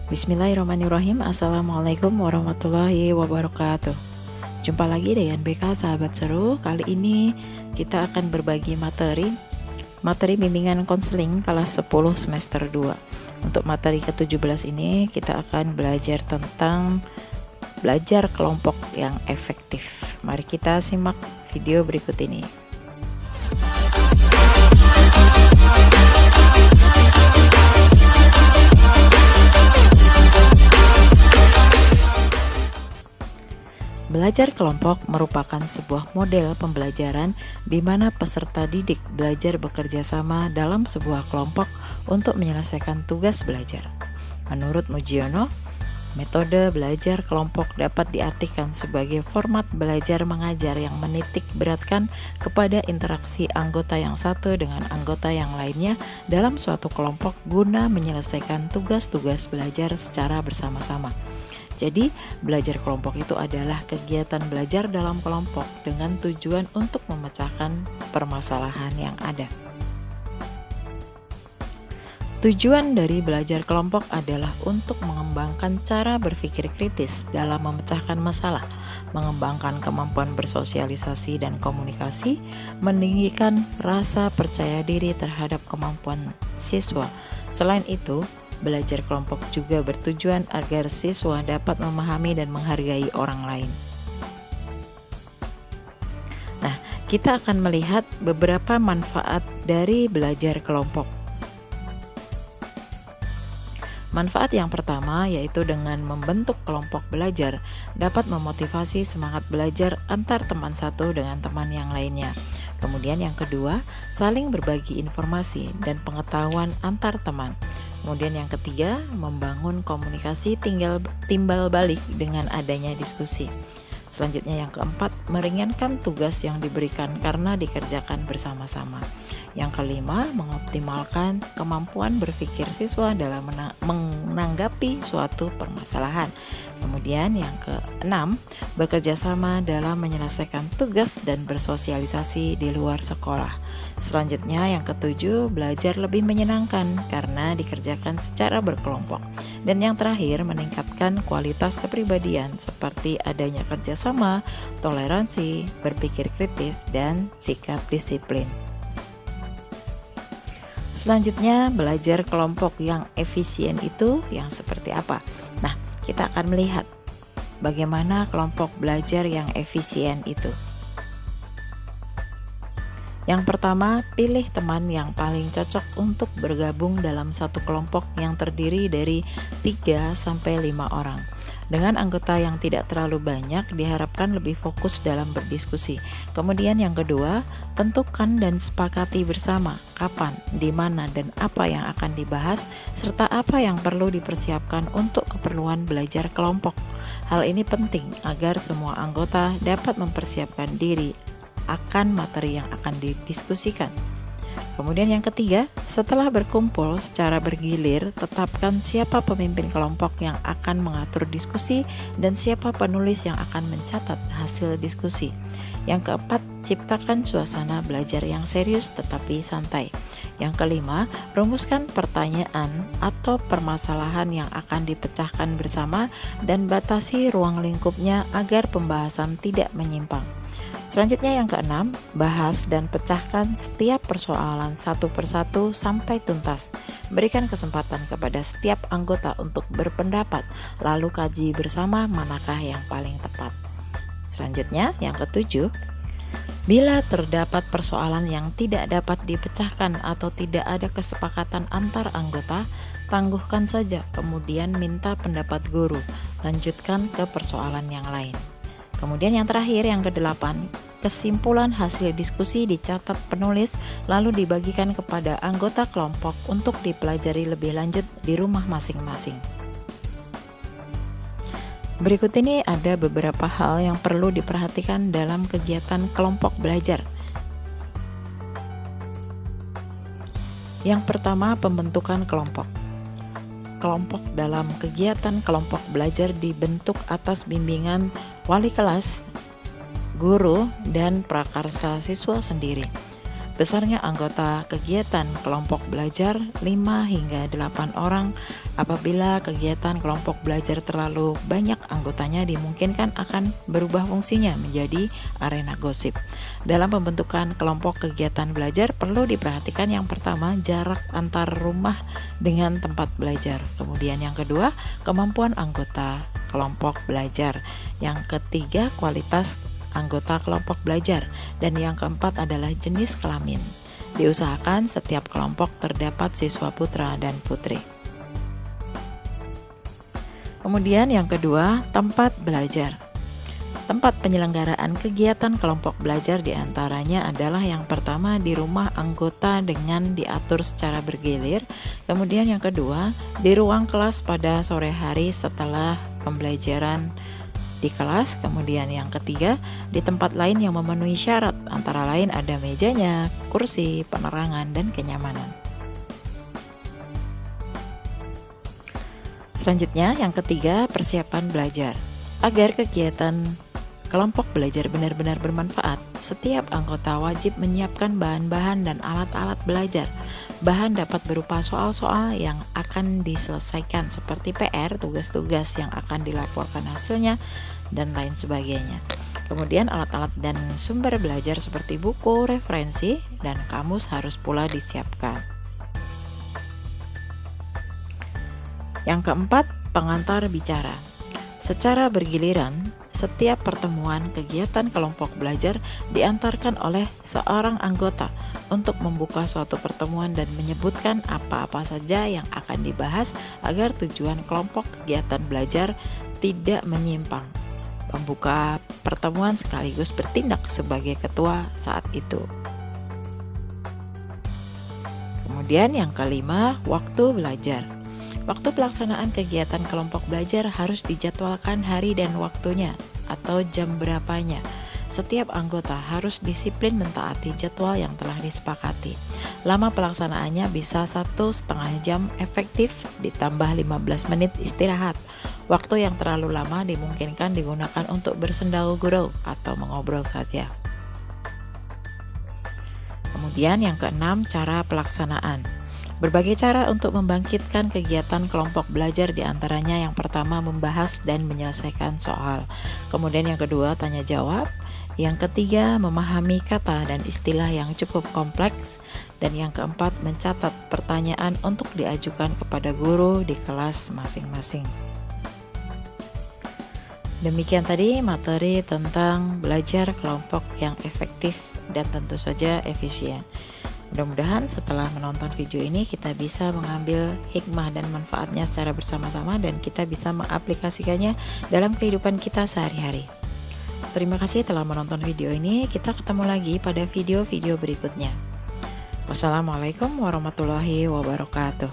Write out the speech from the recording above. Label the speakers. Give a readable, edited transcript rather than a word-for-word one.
Speaker 1: Bismillahirrahmanirrahim. Assalamualaikum warahmatullahi wabarakatuh. Jumpa lagi dengan BK Sahabat Seru. Kali ini kita akan berbagi materi bimbingan konseling kelas 10 semester 2. Untuk materi ke-17 ini kita akan belajar tentang belajar kelompok yang efektif. Mari kita simak video berikut ini. Belajar kelompok merupakan sebuah model pembelajaran di mana peserta didik belajar bekerja sama dalam sebuah kelompok untuk menyelesaikan tugas belajar. Menurut Mujiono, metode belajar kelompok dapat diartikan sebagai format belajar mengajar yang menitik beratkan kepada interaksi anggota yang satu dengan anggota yang lainnya dalam suatu kelompok guna menyelesaikan tugas-tugas belajar secara bersama-sama. Jadi, belajar kelompok itu adalah kegiatan belajar dalam kelompok dengan tujuan untuk memecahkan permasalahan yang ada. Tujuan dari belajar kelompok adalah untuk mengembangkan cara berpikir kritis dalam memecahkan masalah, mengembangkan kemampuan bersosialisasi dan komunikasi, meninggikan rasa percaya diri terhadap kemampuan siswa. Selain itu, belajar kelompok juga bertujuan agar siswa dapat memahami dan menghargai orang lain. Nah, kita akan melihat beberapa manfaat dari belajar kelompok. Manfaat yang pertama yaitu dengan membentuk kelompok belajar dapat memotivasi semangat belajar antar teman satu dengan teman yang lainnya. Kemudian yang kedua, saling berbagi informasi dan pengetahuan antar teman. Kemudian yang ketiga, membangun komunikasi timbal balik dengan adanya diskusi. Selanjutnya yang keempat, meringankan tugas yang diberikan karena dikerjakan bersama-sama. Yang kelima, mengoptimalkan kemampuan berpikir siswa dalam menanggapi suatu permasalahan. Kemudian yang keenam, bekerja sama dalam menyelesaikan tugas dan bersosialisasi di luar sekolah. Selanjutnya yang ketujuh, belajar lebih menyenangkan karena dikerjakan secara berkelompok. Dan yang terakhir, meningkatkan kualitas kepribadian seperti adanya kerjasama, toleransi, berpikir kritis, dan sikap disiplin. Selanjutnya, belajar kelompok yang efisien itu yang seperti apa? Nah, kita akan melihat bagaimana kelompok belajar yang efisien itu. Yang pertama, pilih teman yang paling cocok untuk bergabung dalam satu kelompok yang terdiri dari 3-5 orang. Dengan anggota yang tidak terlalu banyak, diharapkan lebih fokus dalam berdiskusi. Kemudian yang kedua, tentukan dan sepakati bersama kapan, di mana, dan apa yang akan dibahas, serta apa yang perlu dipersiapkan untuk keperluan belajar kelompok. Hal ini penting agar semua anggota dapat mempersiapkan diri akan materi yang akan didiskusikan. Kemudian yang ketiga, setelah berkumpul secara bergilir, tetapkan siapa pemimpin kelompok yang akan mengatur diskusi dan siapa penulis yang akan mencatat hasil diskusi. Yang keempat, ciptakan suasana belajar yang serius tetapi santai. Yang kelima, rumuskan pertanyaan atau permasalahan yang akan dipecahkan bersama dan batasi ruang lingkupnya agar pembahasan tidak menyimpang. Selanjutnya yang keenam, bahas dan pecahkan setiap persoalan satu persatu sampai tuntas. Berikan kesempatan kepada setiap anggota untuk berpendapat, lalu kaji bersama manakah yang paling tepat. Selanjutnya yang ketujuh, bila terdapat persoalan yang tidak dapat dipecahkan atau tidak ada kesepakatan antar anggota, tangguhkan saja, kemudian minta pendapat guru, lanjutkan ke persoalan yang lain. Kemudian yang terakhir, yang kedelapan, kesimpulan hasil diskusi dicatat penulis lalu dibagikan kepada anggota kelompok untuk dipelajari lebih lanjut di rumah masing-masing. Berikut ini ada beberapa hal yang perlu diperhatikan dalam kegiatan kelompok belajar. Yang pertama, pembentukan kelompok. Kelompok dalam kegiatan kelompok belajar dibentuk atas bimbingan wali kelas, guru, dan prakarsa siswa sendiri. Besarnya anggota kegiatan kelompok belajar 5 hingga 8 orang. Apabila kegiatan kelompok belajar terlalu banyak anggotanya, dimungkinkan akan berubah fungsinya menjadi arena gosip. Dalam pembentukan kelompok kegiatan belajar perlu diperhatikan yang pertama, jarak antar rumah dengan tempat belajar. Kemudian yang kedua, kemampuan anggota kelompok belajar. Yang ketiga, kualitas anggota kelompok belajar, dan yang keempat adalah jenis kelamin. Diusahakan setiap kelompok terdapat siswa putra dan putri. Kemudian yang kedua, tempat belajar. Tempat penyelenggaraan kegiatan kelompok belajar diantaranya adalah yang pertama di rumah anggota dengan diatur secara bergilir. Kemudian yang kedua, di ruang kelas pada sore hari setelah pembelajaran di kelas. Kemudian yang ketiga, di tempat lain yang memenuhi syarat, antara lain ada mejanya, kursi, penerangan, dan kenyamanan. Selanjutnya yang ketiga, persiapan belajar. Agar kegiatan kelompok belajar benar-benar bermanfaat, setiap anggota wajib menyiapkan bahan-bahan dan alat-alat belajar. Bahan dapat berupa soal-soal yang akan diselesaikan seperti PR, tugas-tugas yang akan dilaporkan hasilnya, dan lain sebagainya. Kemudian alat-alat dan sumber belajar seperti buku, referensi, dan kamus harus pula disiapkan. Yang keempat, pengantar bicara. Secara bergiliran, setiap pertemuan kegiatan kelompok belajar diantarkan oleh seorang anggota untuk membuka suatu pertemuan dan menyebutkan apa-apa saja yang akan dibahas agar tujuan kelompok kegiatan belajar tidak menyimpang. Pembuka pertemuan sekaligus bertindak sebagai ketua saat itu. Kemudian yang kelima, waktu belajar. Waktu pelaksanaan kegiatan kelompok belajar harus dijadwalkan hari dan waktunya atau jam berapanya. Setiap anggota harus disiplin mentaati jadwal yang telah disepakati. Lama pelaksanaannya bisa 1,5 jam efektif ditambah 15 menit istirahat. Waktu yang terlalu lama dimungkinkan digunakan untuk bersendau-gurau atau mengobrol saja. Kemudian yang keenam, cara pelaksanaan. Berbagai cara untuk membangkitkan kegiatan kelompok belajar, diantaranya yang pertama membahas dan menyelesaikan soal. Kemudian yang kedua, tanya jawab. Yang ketiga, memahami kata dan istilah yang cukup kompleks. Dan yang keempat, mencatat pertanyaan untuk diajukan kepada guru di kelas masing-masing. Demikian tadi materi tentang belajar kelompok yang efektif dan tentu saja efisien. Mudah-mudahan setelah menonton video ini kita bisa mengambil hikmah dan manfaatnya secara bersama-sama dan kita bisa mengaplikasikannya dalam kehidupan kita sehari-hari. Terima kasih telah menonton video ini. Kita ketemu lagi pada video-video berikutnya. Wassalamualaikum warahmatullahi wabarakatuh.